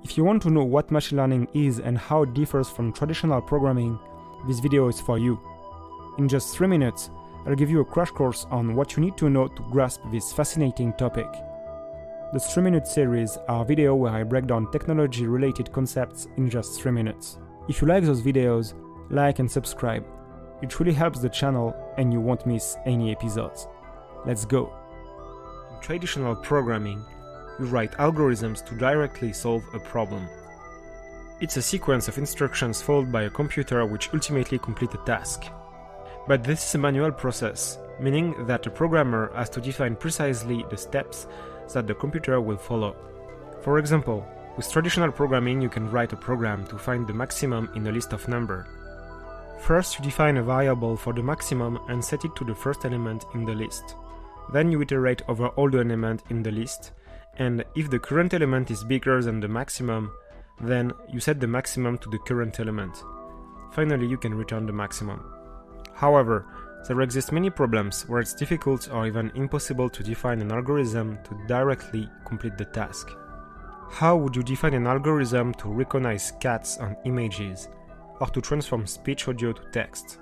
If you want to know what machine learning is and how it differs from traditional programming, this video is for you. In just 3 minutes, I'll give you a crash course on what you need to know to grasp this fascinating topic. The 3-minute series are videos where I break down technology-related concepts in just 3 minutes. If you like those videos, like and subscribe. It really helps the channel and you won't miss any episodes. Let's go! In traditional programming, you write algorithms to directly solve a problem. It's a sequence of instructions followed by a computer which ultimately complete a task. But this is a manual process, meaning that a programmer has to define precisely the steps that the computer will follow. For example, with traditional programming you can write a program to find the maximum in a list of numbers. First you define a variable for the maximum and set it to the first element in the list. Then you iterate over all the elements in the list, and if the current element is bigger than the maximum, then you set the maximum to the current element. Finally, you can return the maximum. However, there exist many problems where it's difficult or even impossible to define an algorithm to directly complete the task. How would you define an algorithm to recognize cats on images, or to transform speech audio to text?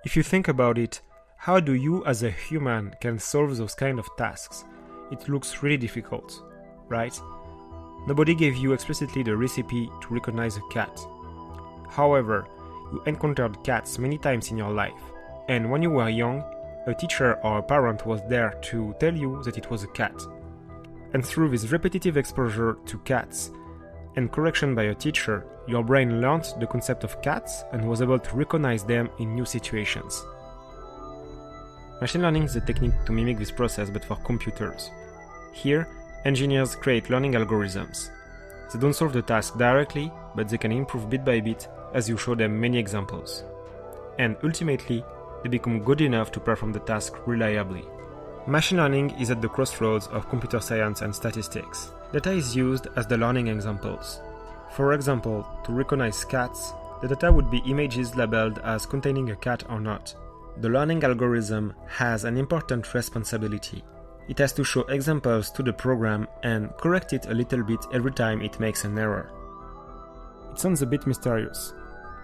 If you think about it, how do you as a human can solve those kind of tasks? It looks really difficult, right? Nobody gave you explicitly the recipe to recognize a cat. However, you encountered cats many times in your life, and when you were young, a teacher or a parent was there to tell you that it was a cat. And through this repetitive exposure to cats and correction by a teacher, your brain learned the concept of cats and was able to recognize them in new situations. Machine learning is a technique to mimic this process but for computers. Here, engineers create learning algorithms. They don't solve the task directly, but they can improve bit by bit as you show them many examples. And ultimately, they become good enough to perform the task reliably. Machine learning is at the crossroads of computer science and statistics. Data is used as the learning examples. For example, to recognize cats, the data would be images labeled as containing a cat or not. The learning algorithm has an important responsibility. It has to show examples to the program and correct it a little bit every time it makes an error. It sounds a bit mysterious.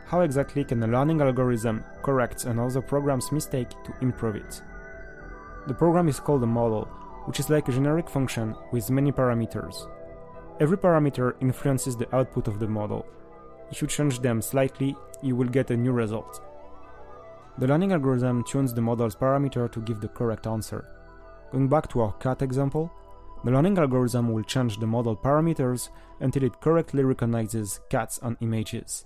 How exactly can a learning algorithm correct another program's mistake to improve it? The program is called a model, which is like a generic function with many parameters. Every parameter influences the output of the model. If you change them slightly, you will get a new result. The learning algorithm tunes the model's parameter to give the correct answer. Going back to our cat example, the learning algorithm will change the model parameters until it correctly recognizes cats on images.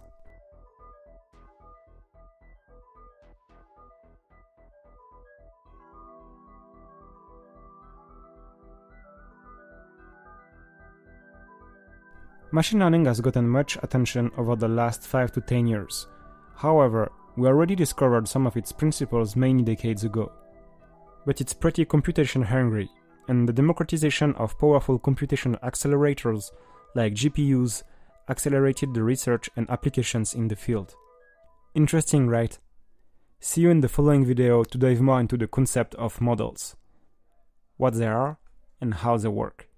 Machine learning has gotten much attention over the last 5 to 10 years. However, we already discovered some of its principles many decades ago. But it's pretty computation hungry, and the democratization of powerful computation accelerators like GPUs accelerated the research and applications in the field. Interesting, right? See you in the following video to dive more into the concept of models, what they are and how they work.